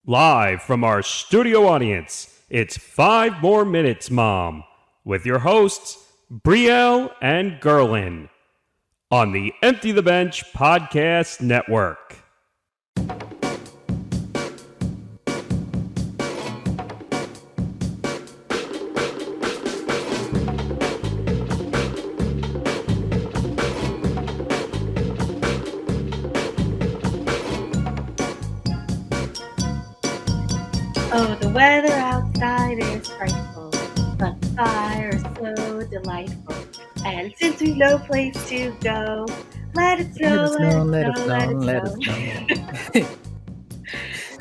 Live from our studio audience, it's 5 More Minutes, Mom, with your hosts, Brielle and Guerlain, on the Empty the Bench Podcast Network. Oh, the weather outside is frightful, but the fire is so delightful. And since we've no place to go, let it Let snow, it let snow, it let it snow, let snow, it let it snow. snow.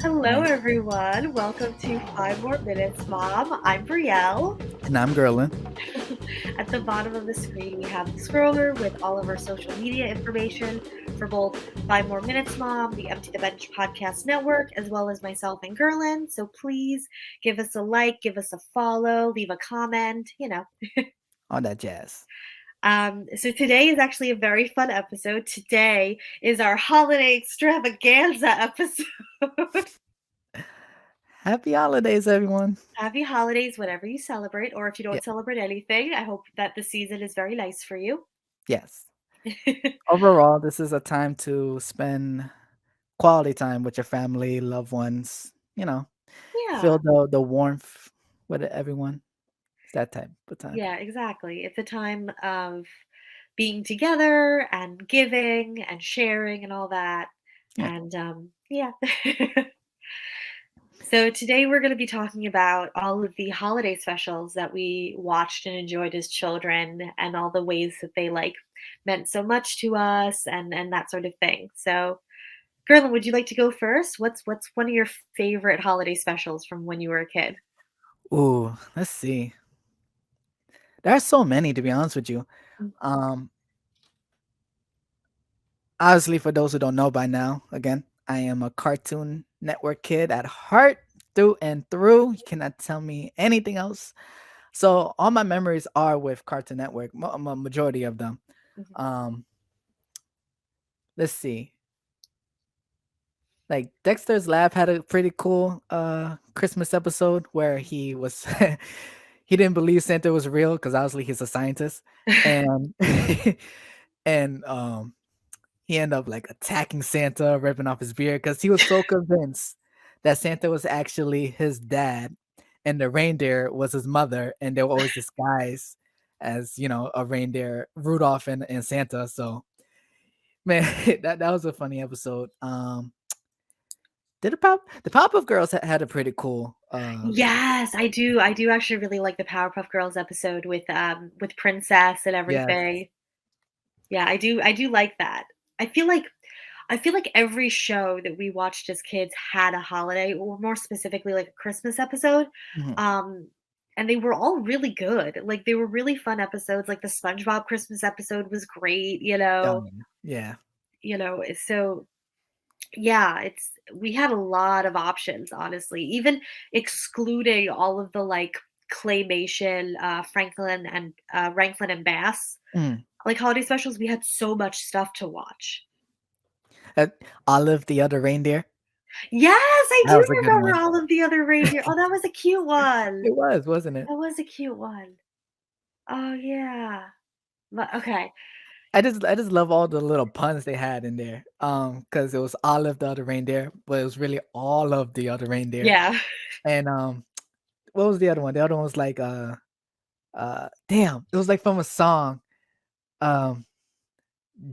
Hello, Nice. everyone. Welcome to 5 More Minutes, Mom. I'm Brielle. And I'm Guerlain. At the bottom of the screen, we have the scroller with all of our social media information for both 5 More Minutes, Mom, the Empty the Bench Podcast Network, as well as myself and Gerlin. So please give us a like, give us a follow, leave a comment. All that jazz. So today is actually a very fun episode. Today is our holiday extravaganza episode. Happy holidays, everyone. Happy holidays, whatever you celebrate, or if you Yeah. don't celebrate anything. I hope that the season is very nice for you. Yes. Overall, this is a time to spend quality time with your family, loved ones. Feel Yeah. the warmth with everyone. It's that type of time. Yeah, exactly. It's a time of being together and giving and sharing and all that. Yeah. And yeah. So today we're going to be talking about all of the holiday specials that we watched and enjoyed as children and all the ways that they meant so much to us and that sort of thing. So, Gerlin, would you like to go first? What's one of your favorite holiday specials from when you were a kid? Ooh, let's see. There are so many, to be honest with you. Mm. Um, Obviously, for those who don't know by now, again, I am a Cartoon Network kid at heart through and through. You cannot tell me anything else. So all my memories are with Cartoon Network, majority of them. Mhm. Um, let's see. Like Dexter's Lab had a pretty cool Christmas episode where he was he didn't believe Santa was real because obviously he's a scientist, and and he ended up like attacking Santa, ripping off his beard because he was so convinced that Santa was actually his dad and the reindeer was his mother, and they were always disguised as a reindeer, Rudolph and Santa. So man, that was a funny episode. Did the Powerpuff Girls had a pretty cool Yes, I do. I do actually really like the Powerpuff Girls episode with Princess and yes. everything. Yeah, I do like that. I feel like I feel like every show that we watched as kids had a holiday, or more specifically, like a Christmas episode. Mhm. Um, and they were all really good. Like they were really fun episodes. Like the SpongeBob Christmas episode was great, Yeah. So yeah, we had a lot of options, honestly. Even excluding all of the claymation, Franklin and Bass, Mm. like holiday specials, we had so much stuff to watch. Uh, Olive the other reindeer. Yes, I That do was a good remember one. all of the other reindeer. Oh, that was a cute one. It was, wasn't it? That was a cute one. Oh, yeah. But okay. I just love all the little puns they had in there. Because it was Olive the other reindeer, but it was really all of the other reindeer. Yeah. And what was the other one? The other one was like damn, it was like from a song. Um,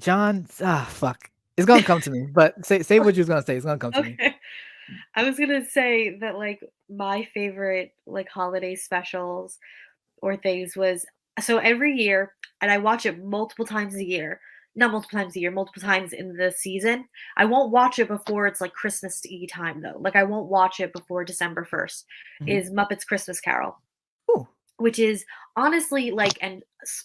fuck, it's gonna come to me. But say what you was gonna say. It's gonna come to me. Okay. I was gonna say that my favorite holiday specials or things was, so every year, and I watch it multiple times a year. Not multiple times a year, multiple times in the season. I won't watch it before it's like Christmas Eve time though. Like I won't watch it before December 1st. Mhm. Is Muppets Christmas Carol, Ooh. which is honestly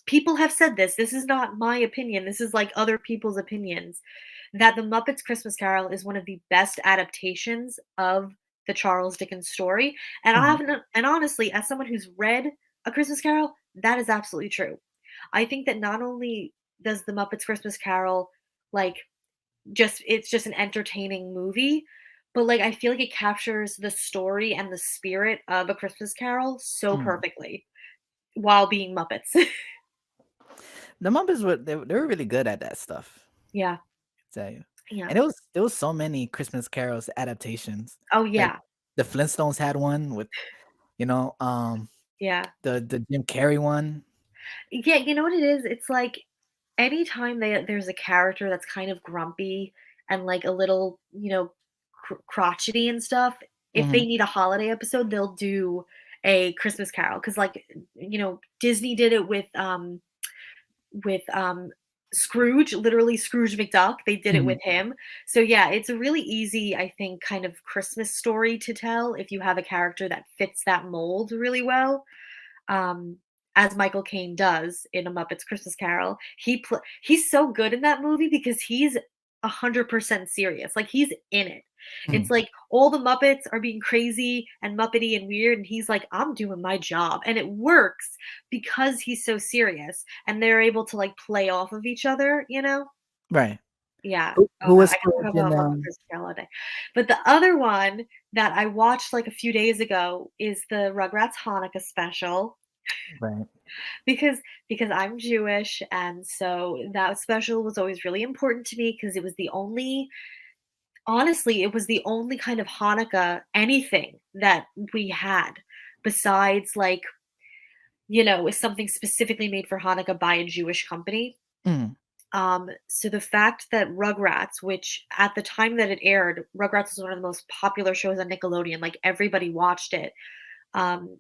people have said this is not my opinion, this is like other people's opinions, that the Muppets Christmas Carol is one of the best adaptations of the Charles Dickens story. And I Mhm. haven't, and honestly, as someone who's read A Christmas Carol, that is absolutely true. I think that not only does the Muppets Christmas Carol like just it's just an entertaining movie, but, like, I feel like it captures the story and the spirit of A Christmas Carol so Mm. perfectly while being Muppets. The Muppets were they were really good at that stuff, Yeah, I tell you. yeah. And there was so many Christmas carols adaptations. Oh, Like yeah, the Flintstones had one with, you know, yeah. the Jim Carrey one. Yeah, you know what it is? It's like anytime there's a character that's kind of grumpy and like a little, crotchety and stuff, if they Mhm. need a holiday episode, they'll do a Christmas Carol because, like, Disney did it with Scrooge, literally Scrooge McDuck. They did it with Mhm. him. So yeah, it's a really easy, I think, kind of Christmas story to tell if you have a character that fits that mold really well, um, as Michael Caine does in A Muppet's Christmas Carol. He's so good in that movie because he's 100% serious. Like, he's in it. It's Mhm. like all the Muppets are being crazy and Muppety and weird, and he's like, "I'm doing my job." And it works because he's so serious, and they're able to, like, play off of each other, you know? Right. Yeah. Oh Who god, was I could talk Scrooge in, about Muppet Christmas Carol all day. But the other one that I watched, like, a few days ago is the Rugrats Hanukkah special right. because I'm Jewish, and so that special was always really important to me because it was the only honestly, it was the only kind of Hanukkah anything that we had besides, like, is something specifically made for Hanukkah by a Jewish company. Mm. So the fact that Rugrats, which at the time that it aired, Rugrats was one of the most popular shows on Nickelodeon, like everybody watched it. Um,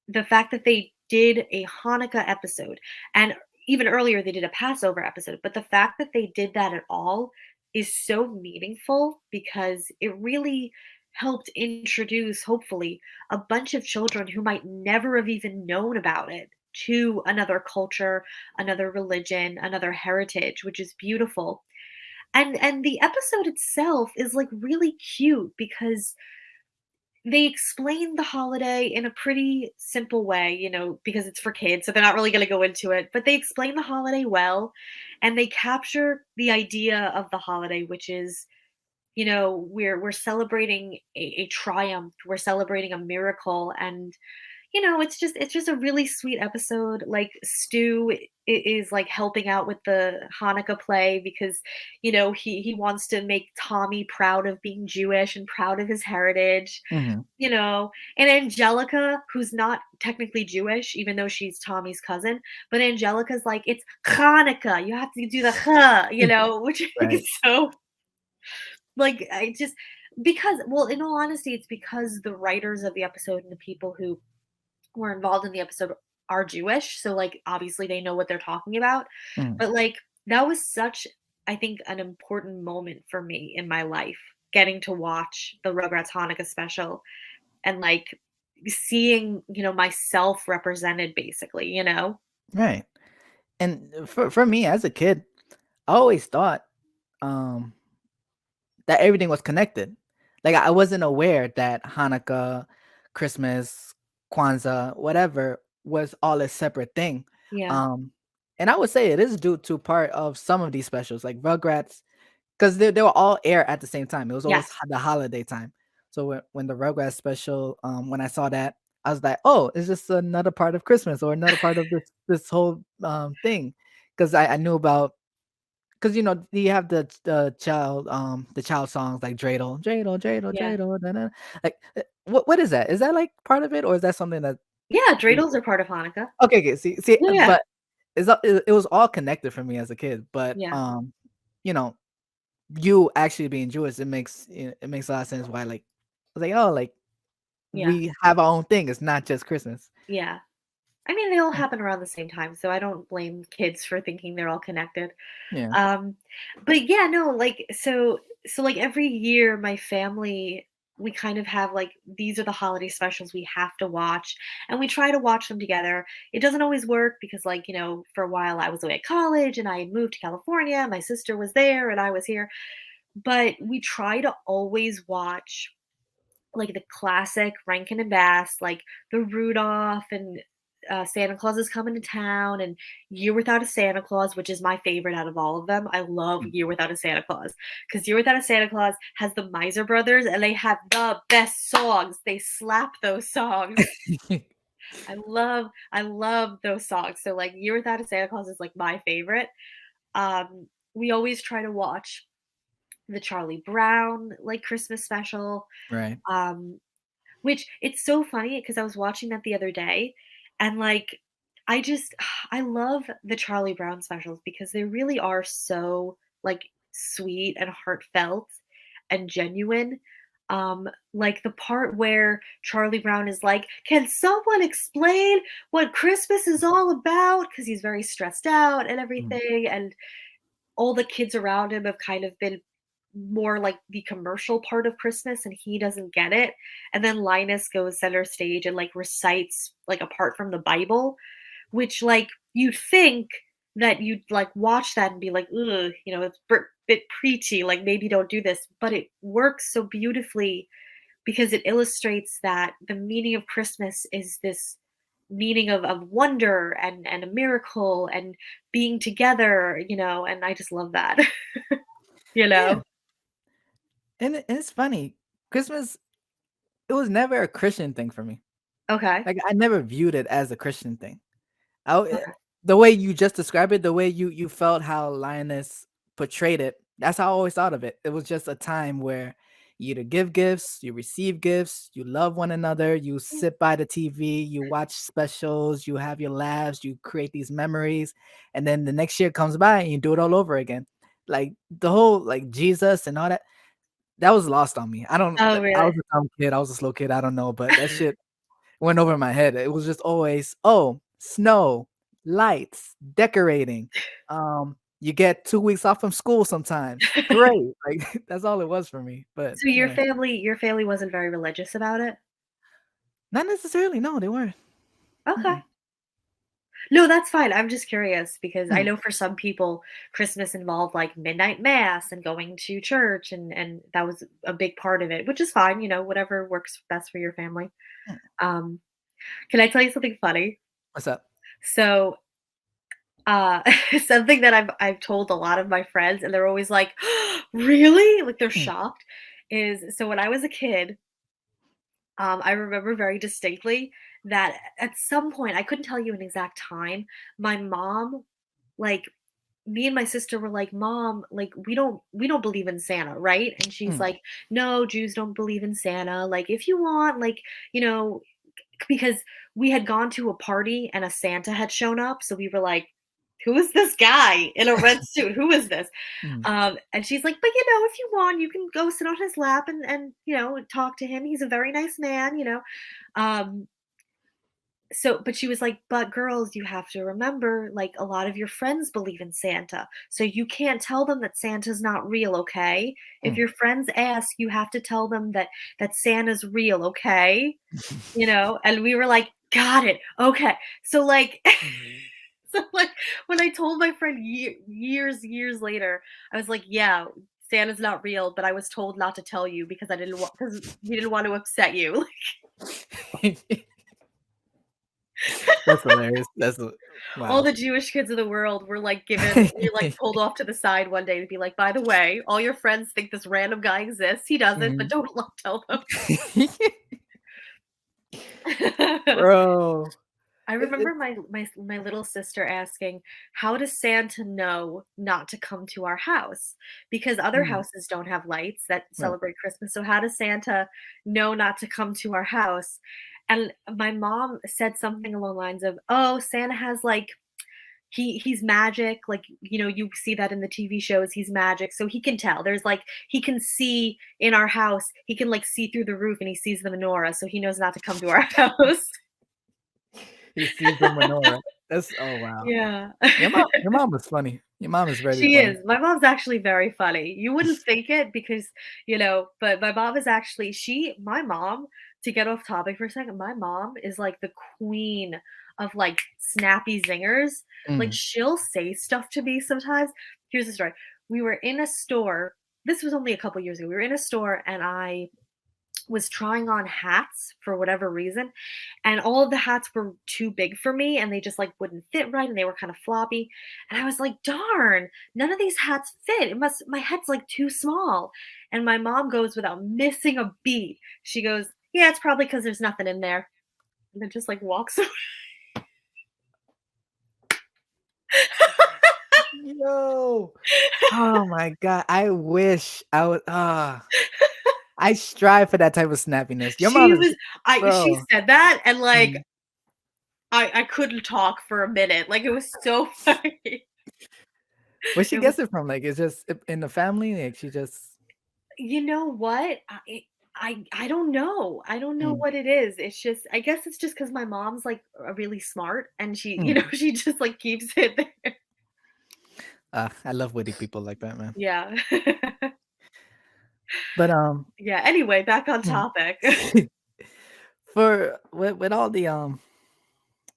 the fact that they did a Hanukkah episode, and even earlier they did a Passover episode, but the fact that they did that at all is so meaningful because it really helped introduce, hopefully, a bunch of children who might never have even known about it to another culture, another religion, another heritage, which is beautiful. And the episode itself is like really cute because they explain the holiday in a pretty simple way, because it's for kids, so they're not really going to go into it, but they explain the holiday well, and they capture the idea of the holiday, which is, we're celebrating a triumph, we're celebrating a miracle, and it's just a really sweet episode. Like, Stu is like helping out with the Hanukkah play because, he wants to make Tommy proud of being Jewish and proud of his heritage, Mhm. and Angelica, who's not technically Jewish, even though she's Tommy's cousin, but Angelica's like, it's Hanukkah, you have to do the which I think Right. is so, like, I just, because, well, in all honesty, it's because the writers of the episode and the people who were involved in the episode are Jewish, so, like, obviously they know what they're talking about, Mm. but, like, that was such, I think, an important moment for me in my life, getting to watch the Rugrats Hanukkah special and, like, seeing, myself represented basically, you know? Right. And for me as a kid, I always thought, um, that everything was connected. Like, I wasn't aware that Hanukkah, Christmas, Kwanzaa, whatever, was all a separate thing. Yeah. Um, and I would say it is due to part of some of these specials, like Rugrats, because they were all air at the same time. It was always Yes. the holiday time. So when the Rugrats special, when I saw that, I was like, "Oh, it's just another part of Christmas or another part of this whole thing." Because I knew about, because you have the child songs like dreidel, dreidel, dreidel, Yeah. dreidel, da, da. Like, what is that? Is that like part of it, or is that something that? Yeah, dreidels are part of Hanukkah. Okay, okay. See, Yeah, yeah. but it was all connected for me as a kid. But Yeah. you know, you actually being Jewish, it makes a lot of sense why, like, I was like, oh, like, Yeah. we have our own thing. It's not just Christmas. Yeah. I mean, they all Mm. happen around the same time, so I don't blame kids for thinking they're all connected. Yeah. Um, but yeah, no, like, so like every year my family, we kind of have like, these are the holiday specials we have to watch, and we try to watch them together. It doesn't always work because, like, for a while I was away at college and I had moved to California, my sister was there and I was here, but we try to always watch like the classic Rankin and Bass, like the Rudolph and Santa Claus is coming to town, and Year Without a Santa Claus, which is my favorite out of all of them. I love Mm. Year Without a Santa Claus because Year Without a Santa Claus has the Miser Brothers, and they have the best songs. They slap those songs. I love those songs. So like Year Without a Santa Claus is like my favorite. We always try to watch the Charlie Brown like Christmas special. Right. Um, which it's so funny because I was watching that the other day, and like I just I love the Charlie Brown specials because they really are so like sweet and heartfelt and genuine. Like the part where Charlie Brown is like, "Can someone explain what Christmas is all about?" Because he's very stressed out and Mm. everything, and all the kids around him have kind of been more like the commercial part of Christmas and he doesn't get it. And then Linus goes center stage and like recites like a part from the Bible, which like you'd think that you'd like watch that and be like, ugh, you know, it's a bit preachy, like maybe don't do this. But it works so beautifully because it illustrates that the meaning of Christmas is this meaning of wonder and a miracle and being together, you know, and I just love that. you Yeah. know? And it's funny. Christmas, it was never a Christian thing for me. Okay. Like, I never viewed it as a Christian thing. Okay. The way you just described it, the way you felt how Linus portrayed it, that's how I always thought of it. It was just a time where you either give gifts, you receive gifts, you love one another, you sit by the TV, you watch specials, you have your laughs, you create these memories, and then the next year comes by and you do it all over again. Like the whole like Jesus and all that, that was lost on me. Oh, I really? was a dumb kid, I was a slow kid, I don't know, but that shit went over my head. It was just always, oh, snow, lights, decorating. You get 2 weeks off from school sometimes. Great. Like that's all it was for me. But So yeah. your family wasn't very religious about it? Not necessarily. No, they weren't. Okay. Mm-mm. No, that's fine. I'm just curious because I Mm. know for some people Christmas involved like midnight mass and going to church and that was a big part of it, which is fine, you know, whatever works best for your family. Mm. Um, can I tell you something funny? What's up? So, uh, something that I've told a lot of my friends and they're always like, "Really?" Like they're Mm. shocked is so when I was a kid, I remember very distinctly that at some point, I couldn't tell you an exact time, my mom, like, me and my sister were like, "Mom, like, we don't believe in Santa, right?" And she's Mm. like, "No, Jews don't believe in Santa. Like, if you want, like, you know," because we had gone to a party and a Santa had shown up, so we were like, "Who is this guy in a red suit? Who is this?" Mm. And she's like, "But, you know, if you want, you can go sit on his lap and, you know, talk to him. He's a very nice man, you know." Um, so but she was like, "But girls, you have to remember, like, a lot of your friends believe in Santa, so you can't tell them that Santa's not real, okay? If Mm. your friends ask, you have to tell them that Santa's real, okay?" You know? And we were like, "Got it. Okay." So, like so, like, when I told my friend years later, I was like, "Yeah, Santa's not real, but I was told not to tell you because I didn't want because we didn't want to upset you." That's hilarious. All Wow. the Jewish kids of the world were, like, we, like, pulled off to the side one day to be like, "By the way, all your friends think this random guy exists. He doesn't, but Mhm. don't tell them." Bro. I It remember my little sister asking, "How does Santa know not to come to our house?" Because other mm, houses don't have lights that right. celebrate Christmas, so how does Santa know not to come to our house? And my mom said something along the lines of, "Oh, Santa has, like he's magic, like, you know, you see that in the TV shows, he's magic, so he can tell. There's, like he can see in our house, he can, like, see through the roof, and he sees the menorah, so he knows not to come to our house." He sees the menorah. That's oh, wow. Yeah. Your mom was funny. Your mom is very She funny. is. My mom's actually very funny. You wouldn't think it because, you know, but my mom is actually my mom, to get off topic for a second, my mom is like the queen of like snappy zingers. Like Mm. she'll say stuff to me sometimes. Here's the story. We were in a store. This was only a couple years ago. We were in a store and was trying on hats for whatever reason, and all of the hats were too big for me and they just like wouldn't fit right and they were kind of floppy. And I was like, darn, none of these hats fit. It must, my head's like too small. And my mom goes without missing a beat. She goes, yeah, it's probably because there's nothing in there. And then just like walks away. Yo. Oh my god. I wish I would I strive for that type of snappiness. Your mom She is was, she bro. said that and like Mhm. I couldn't talk for a minute. Like it was so funny. Where she It was, gets it from? Like, it's just in the family? Like, she just you know what? I don't know. I don't know mm, what it is. It's just, I guess it's just because my mom's like really smart and she, mm. she just like keeps it there. I love witty people like that, man. Yeah. But, Yeah. Anyway, back on mm. topic. For with all the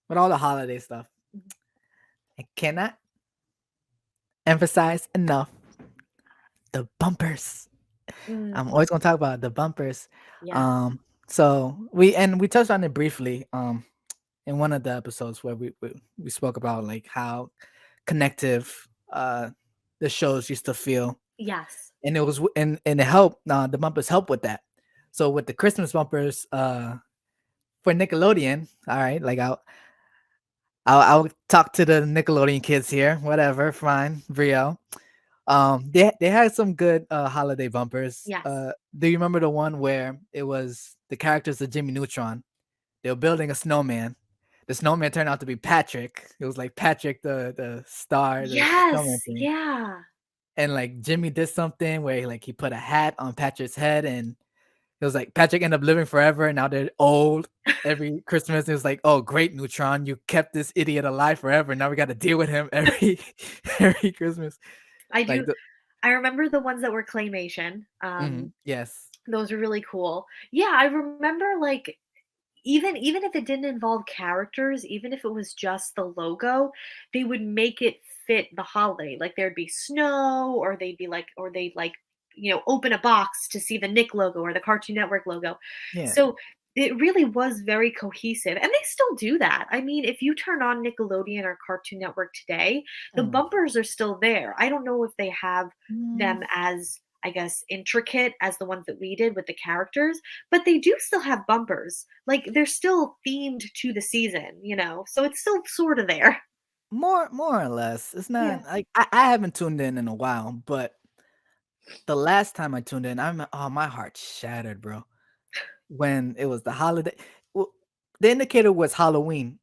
holiday stuff, I cannot emphasize enough the bumpers. I'm Mm, always gonna talk about the bumpers. yes. So we touched on it briefly, in one of the episodes where we spoke about like how connective the shows used to feel, Yes. and it was and it helped. The bumpers help with that. So with the Christmas bumpers, for Nickelodeon, all right, like I'll talk to the Nickelodeon kids here, whatever, fine, Brielle. They had some good holiday bumpers. Yes. Do you remember the one where it was the characters of Jimmy Neutron? They were building a snowman. The snowman turned out to be Patrick. It was like Patrick, the star, the snowman Yes. thing. Yeah. And like Jimmy did something where he put a hat on Patrick's head, and it was like Patrick ended up living forever. And now they're old. Every Christmas, it was like, "Oh, great, Neutron, you kept this idiot alive forever. Now we got to deal with him every every Christmas." I Like do. the I remember the ones that were claymation. yes. Those are really cool. Yeah. I remember like, even if it didn't involve characters, even if it was just the logo, they would make it fit the holiday. Like there'd be snow, or they'd be like, or they'd like, open a box to see the Nick logo or the Cartoon Network logo. Yeah. So it really was very cohesive. And they still do that. I mean, if you turn on Nickelodeon or Cartoon Network today, the Mm. bumpers are still there. I don't know if they have Mm, them as, I guess, intricate as the ones that we did with the characters, but they do still have bumpers. Like they're still themed to the season. So it's still sort of there. more or less. It's Yeah. not like I haven't tuned in a while, but the last time I tuned in, my heart shattered, bro. When it was the holiday, well, the indicator was Halloween.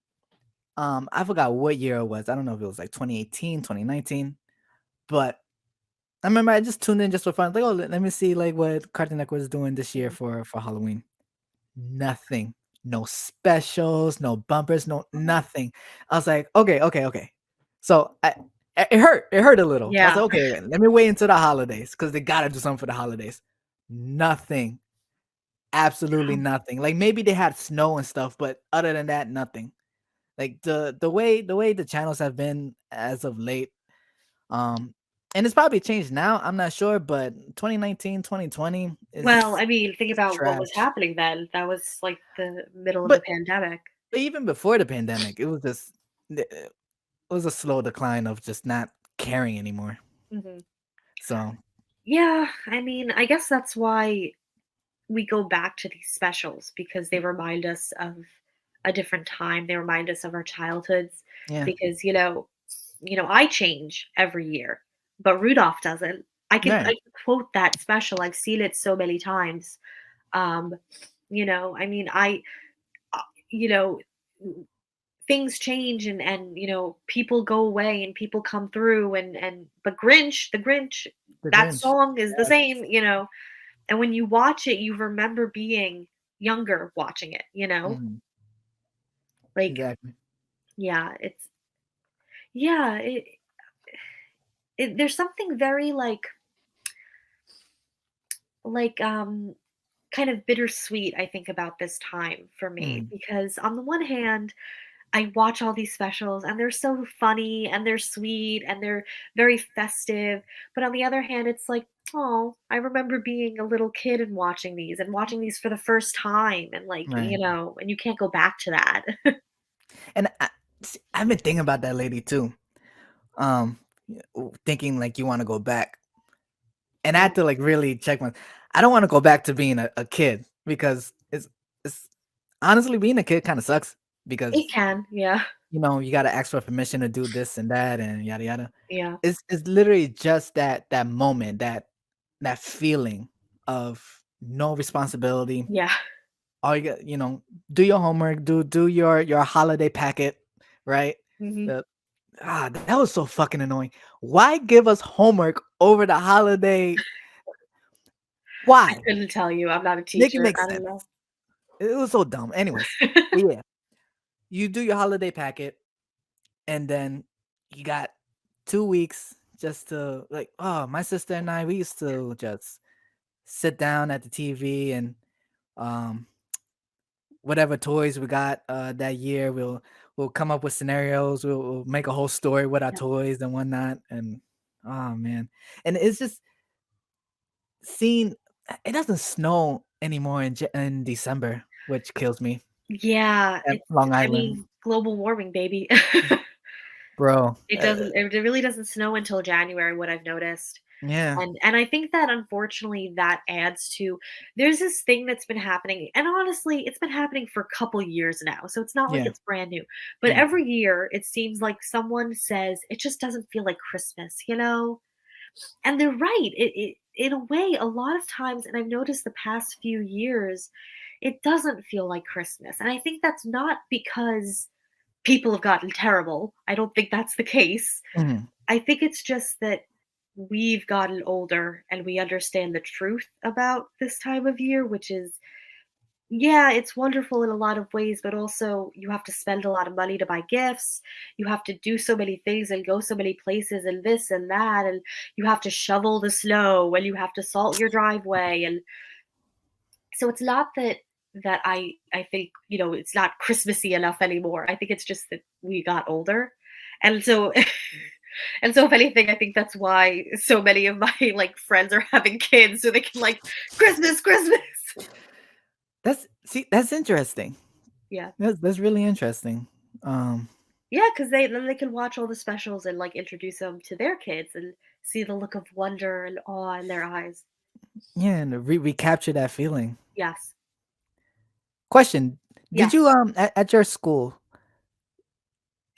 I forgot what year it was. I don't know if it was like 2018, 2019, but I remember I just tuned in just for fun. Like, oh, let me see like what Cartoon Network is doing this year Mhm. for Halloween. Nothing. No specials, no bumpers, no nothing. I was like, okay, okay, okay. So it hurt. It hurt a little. I was Yeah. like, okay, okay, let me wait until the holidays because they gotta do something for the holidays. Nothing. Absolutely nothing. Like maybe they had snow and stuff, but other than that, nothing. Like the way the channels have been as of late, um, and it's probably changed now. I'm not sure, but 2019, 2020 Well, is I mean, think about what was trash. happening then. That was like the middle of the But pandemic. even before the pandemic, it was just it was a slow decline of just not caring anymore. Mhm. So Yeah, I mean, I guess that's why we go back to these specials because they remind us of a different time. They remind us of our childhoods yeah, because, I change every year, but Rudolph doesn't. I right. can quote that special. I've seen it so many times. Um, I mean, uh, you know, things change and people go away and people come through and but the Grinch, The that Grinch. song is the Yes. same. And when you watch it, you remember being younger watching it. Mhm, Like, exactly. yeah, yeah, there's something very like kind of bittersweet, I think, about this time for me Mm, because on the one hand, I watch all these specials and they're so funny and they're sweet and they're very festive. But on the other hand, it's like Oh, I remember being a little kid and watching these for the first time and like, Right. and you can't go back to that. And I've been thinking about that lady too. Um, thinking like you want to go back, and I Yeah, had to like really check my. I don't want to go back to being a kid because it's honestly being a kid kind of sucks it because can. Yeah. you got to ask for permission to do this and that and yada yada. Yeah. It's literally just that moment, that feeling of no responsibility. Yeah. All you got, do your homework, do your holiday packet, right? Hmm. The that was so fucking annoying. Why give us homework over the holiday? I Why? couldn't tell you. I'm not a Make it teacher. make I don't know. sense. It was so dumb. Anyways, but yeah, you do your holiday packet, and then you got 2 weeks just to like. Oh, my sister and I, we used to just sit down at the TV and um whatever toys we got that year, we'll come up with scenarios. We'll make a whole story with our Yeah. toys and whatnot. And oh man, and it's just seeing it doesn't snow anymore in December, which kills me Yeah, at Long I Island, mean, global warming, baby. bro. It really doesn't snow until January, what I've noticed. Yeah, And I think that unfortunately that adds to there's this thing that's been happening, and honestly, it's been happening for a couple years now, so it's not like yeah, it's brand new. But mm, every year it seems like someone says it just doesn't feel like Christmas, you know? And they're right. It in a way, a lot of times, and I've noticed the past few years, it doesn't feel like Christmas. And I think that's not because people have gotten terrible. I don't think that's the case. mhm, I think it's just that we've gotten older and we understand the truth about this time of year, which is, yeah, it's wonderful in a lot of ways, but also you have to spend a lot of money to buy gifts. You have to do so many things and go so many places and this and that. And you have to shovel the snow and you have to salt your driveway. And so it's not that I think, it's not Christmassy enough anymore. I think it's just that we got older. And so and so if anything, I think that's why so many of my like friends are having kids so they can like Christmas, Christmas. that's interesting. Yeah. That's really interesting. Um, Yeah, because then they can watch all the specials and like introduce them to their kids and see the look of wonder and awe in their eyes. yeah, and recapture that feeling. Yes. Question: Did you Yes. at your school,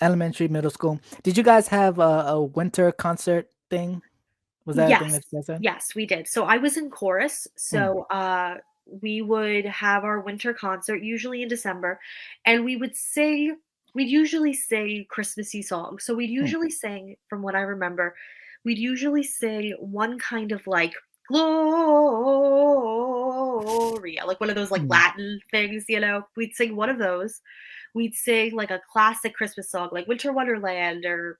elementary, middle school, did you guys have a winter concert thing? Was that a thing Yes. that you guys had? Yes, we did. So I was in chorus. Mm, So we would have our winter concert usually in December and we'd usually sing Christmassy songs. So we'd mm, usually sing, from what I remember, we'd usually sing one kind of like Gloria, like one of those like mm, Latin things, We'd sing one of those. We'd sing like a classic Christmas song like Winter Wonderland or,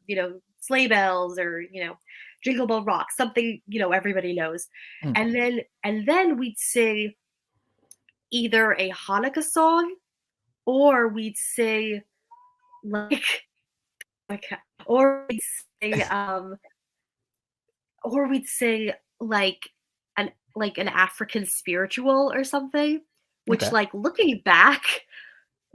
Sleigh Bells or, Jingle Bell Rock, something, everybody knows. mm. And then we'd sing either a Hanukkah song or we'd sing like like or we'd sing or we'd sing like an African spiritual or something, which Okay. like looking back,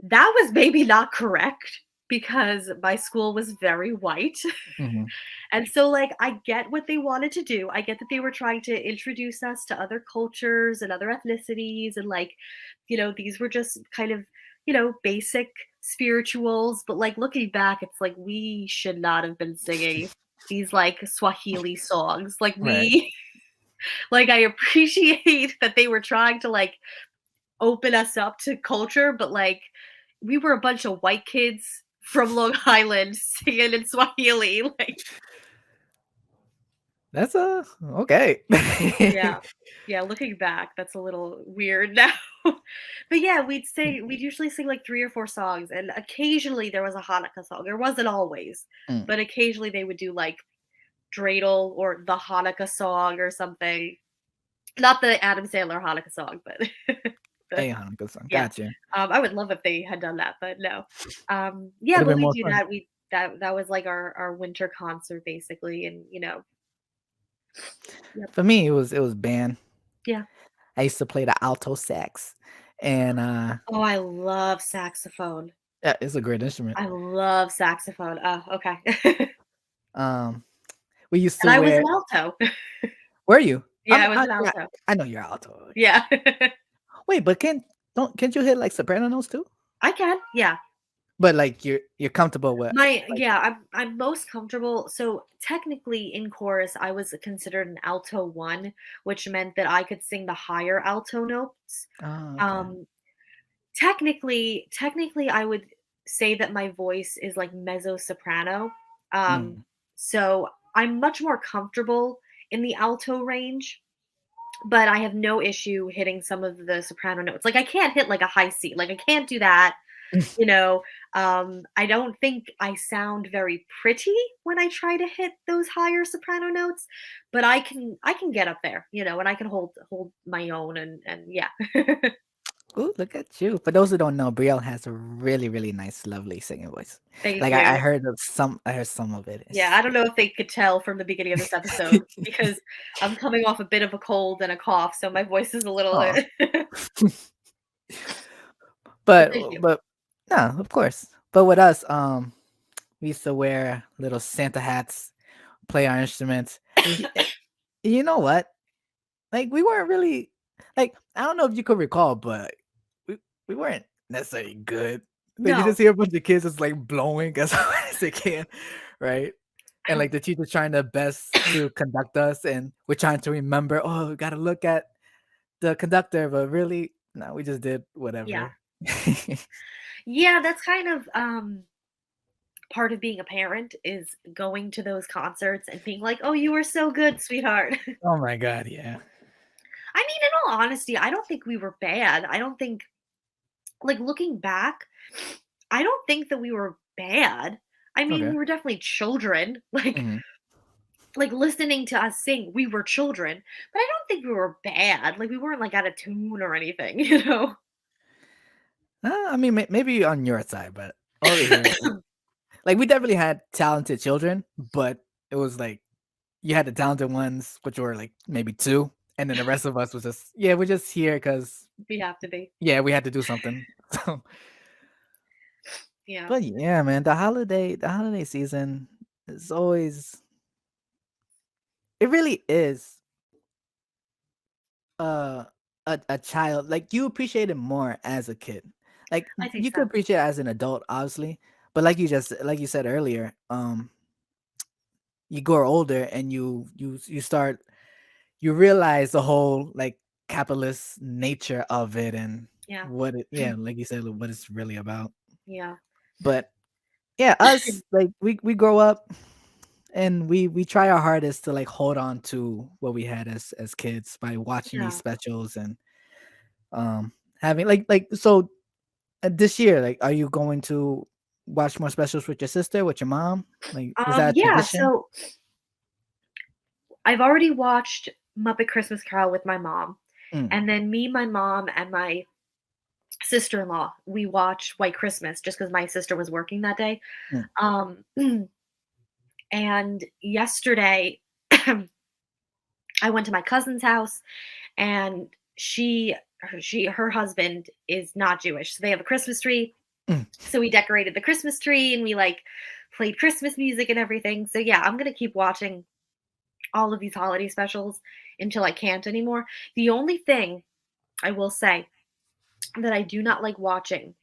that was maybe not correct because my school was very white. Mhm, And so, like, I get what they wanted to do. I get that they were trying to introduce us to other cultures and other ethnicities. And, like, these were just kind of, basic spirituals. But, like, looking back, it's like we should not have been singing these, like, Swahili songs. Like, right. like, I appreciate that they were trying to, like, open us up to culture, but, like, we were a bunch of white kids from Long Island singing in Swahili. Like, That's okay. yeah. Yeah, looking back, that's a little weird now. But yeah, we'd usually sing like 3 or 4 songs, and occasionally there was a Hanukkah song. There wasn't always, Mm, but occasionally they would do like Dreidel or the Hanukkah song or something. Not the Adam Sandler Hanukkah song, but the a Hanukkah song. yeah. Gotcha. I would love if they had done that, but no. Yeah, Would have but been we more do fun. that. That was like our winter concert basically, and Yep. For me, it was band. Yeah. I used to play the alto sax, and Oh, I love saxophone. yeah, it's a great instrument. I love saxophone. Oh, okay. Um, we used And to I was wear. an alto. Were you? Yeah, I was an Yeah, alto. I know you're alto. Yeah. Wait, but can't you hit like soprano notes too? I can. Yeah. But like you're comfortable with My like yeah, I'm most comfortable. So technically in chorus, I was considered an alto 1, which meant that I could sing the higher alto notes. oh, okay. Um technically I would say that my voice is like mezzo soprano. Um Mm. so I'm much more comfortable in the alto range, but I have no issue hitting some of the soprano notes. Like I can't hit like a high C. Like I can't do that. You know, I don't think I sound very pretty when I try to hit those higher soprano notes, but I can get up there, and I can hold my own and yeah. Ooh, look at you. For those who don't know, Brielle has a really, really nice, lovely singing voice. Thank Like I you. heard I heard some of it. Yeah, I don't know if they could tell from the beginning of this episode because I'm coming off a bit of a cold and a cough, so my voice is a little Oh. but But thank you. but no, of course. But with us, we used to wear little Santa hats, play our instruments. You know what? Like we weren't really like I don't know if you could recall, but we weren't necessarily good. Like you No. just hear a bunch of kids just like blowing as hard as they can, right? And like the teacher's trying their best to conduct us, and we're trying to remember. Oh, we got to look at the conductor, but really, no, we just did Yeah. whatever. Yeah, that's kind of part of being a parent is going to those concerts and being like, "Oh, you were so good, sweetheart." Oh my god, yeah. I mean, in all honesty, I don't think we were bad. I don't think, like, looking back, I don't think that we were bad. I mean, Okay. we were definitely children. Like, Mhm. like listening to us sing, we were children, but I don't think we were bad. Like, we weren't like out of tune or anything, you know? I mean, maybe on your side, but over here, like we definitely had talented children, but it was like you had the talented ones, which were like maybe two, and then the rest of us was just yeah, we're just here because We have to be. yeah, we had to do something. So, Yeah. but yeah, man, the holiday season is always it really is uh a child like you appreciate it more as a kid. Like I think you so. could appreciate it as an adult, obviously, but like you said earlier, you grow older and you start you realize the whole like capitalist nature of it and Yeah. what it yeah like you said what it's really about. Yeah. But yeah, us like we grow up and we try our hardest to like hold on to what we had as kids by watching these Yeah. specials and having like so this year like are you going to watch more specials with your sister, with your mom? Like is that a Yeah, tradition? so I've already watched Muppet Christmas Carol with my mom, Mm, and then me, my mom, and my sister-in-law, we watched White Christmas just because my sister was working that day. mm. Um, and yesterday, I went to my cousin's house, and her husband is not Jewish, so they have a Christmas tree. Mm. So we decorated the Christmas tree, and we like played Christmas music and everything. So yeah, I'm gonna keep watching all of these holiday specials until I can't anymore. The only thing I will say that I do not like watching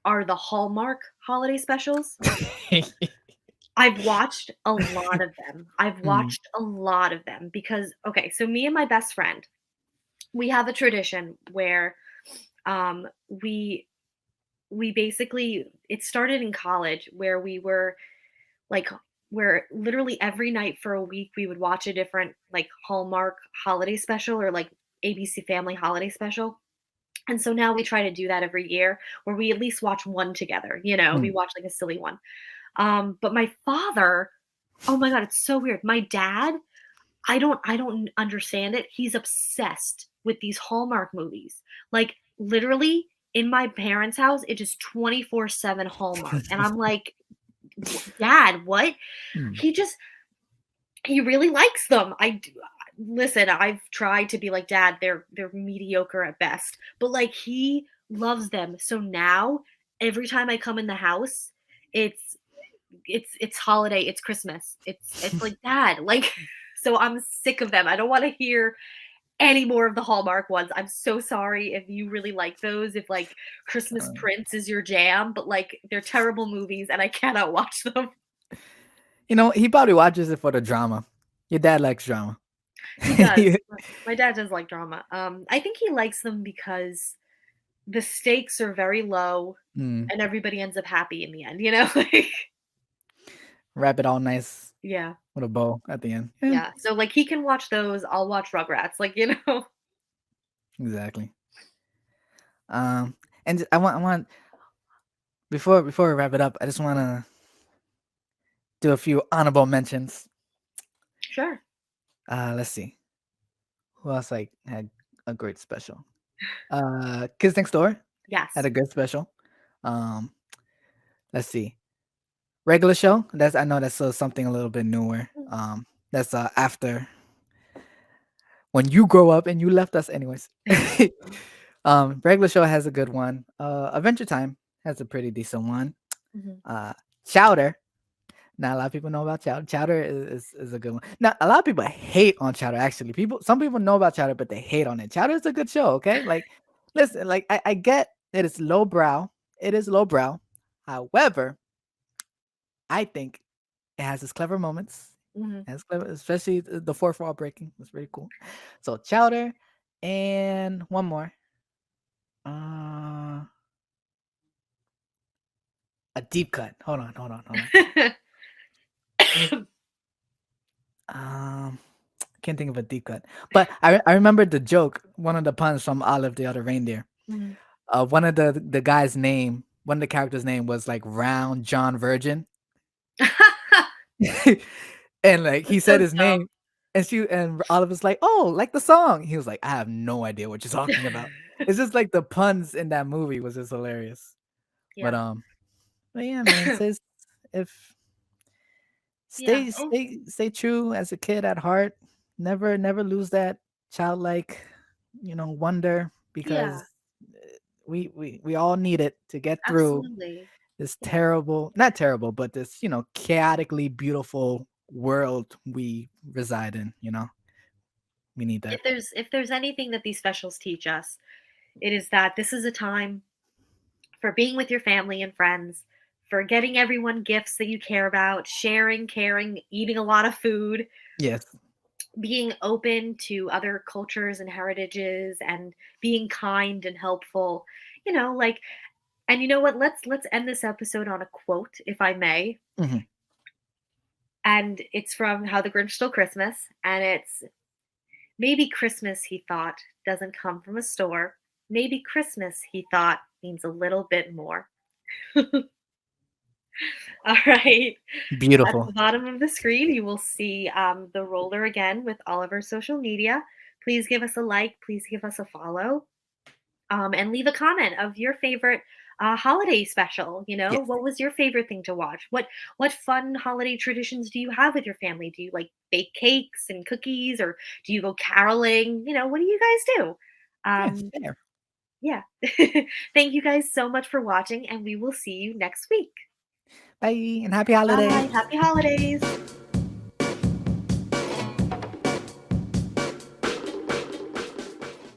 are the Hallmark holiday specials. I've watched a lot of them. I've Mm. watched a lot of them because okay, so me and my best friend, we have a tradition where um we we basically it started in college where we were like where literally every night for a week we would watch a different like Hallmark holiday special or like ABC Family holiday special. And so now we try to do that every year where we at least watch one together, we Mm. watch like a silly one. But my father, oh my god, it's so weird. My dad, I don't understand it. He's obsessed with these Hallmark movies. Like literally in my parents' house, it is 24/7 Hallmark. And I'm like, Dad, what? Mm. He just he really likes them. Listen, I've tried to be like, Dad, they're mediocre at best, but like he loves them. So now every time I come in the house, it's it's holiday, it's Christmas. It's like, Dad, like so I'm sick of them. I don't want to hear any more of the Hallmark ones. I'm so sorry if you really like those, if like Christmas Um, Prince is your jam, but like they're terrible movies and I cannot watch them. he probably watches it for the drama. Your dad likes drama. He does. My dad does like drama. I think he likes them because the stakes are very low Mm, and everybody ends up happy in the end, you know? Like, wrap it all nice yeah. with a bow at the end. Yeah, Yeah. So like he can watch those, I'll watch Rugrats, like, you know. exactly. Um, and I want before we wrap it up, I just want to do a few honorable mentions. Sure. Let's see who else like had a great special. Kids Next Door had Yes. a good special. Um, let's see, regular show. I know that's something a little bit newer. That's after when you grow up and you left us, anyways. Regular show has a good one. Adventure Time has a pretty decent one. Mhm. Chowder. Not a lot of people know about Chowder. Chowder is a good one. Now, a lot of people hate on Chowder. Actually, some people know about Chowder, but they hate on it. Chowder is a good show. Okay, like, listen, like I get that it's lowbrow. It is lowbrow. However, I think it has its clever moments. Mhm. It has clever, especially the fourth wall breaking. It's pretty cool. So Chowder and one more. Uh, a deep cut. Hold on. Can't think of a deep cut. But I remember the joke, one of the puns from Olive the Other Reindeer. Mhm. One of the guy's name, one of the characters' name was like Round John Virgin. And like he That's said so his dumb. name, and Olive was like, "Oh, like the song." He was like, "I have no idea what you're talking about." It's just like the puns in that movie was just hilarious. But Yeah. but yeah, man, says if Yeah. Oh, stay true as a kid at heart. Never lose that childlike, wonder, yeah. because we all need it to get through Absolutely. this Yeah. terrible, not terrible, but this, chaotically beautiful world we reside in, We need that. If there's anything that these specials teach us, it is that this is a time for being with your family and friends, for getting everyone gifts that you care about, sharing, caring, eating a lot of food, Yes. being open to other cultures and heritages and being kind and helpful. Like, and you know what? Let's end this episode on a quote, if I may. Mhm. And it's from How the Grinch Stole Christmas, and it's maybe Christmas, he thought, doesn't come from a store. Maybe Christmas, he thought, means a little bit more. All right. At Beautiful. the bottom of the screen, you will see the roller again with all of our social media. Please give us a like. Please give us a follow. And leave a comment of your favorite holiday special. Yes. What was your favorite thing to watch? What fun holiday traditions do you have with your family? Do you like bake cakes and cookies, or do you go caroling? What do you guys do? Yes. Um, Fair. yeah. Thank you guys so much for watching, and we will see you next week. Bye and happy Bye. holidays. Happy holidays.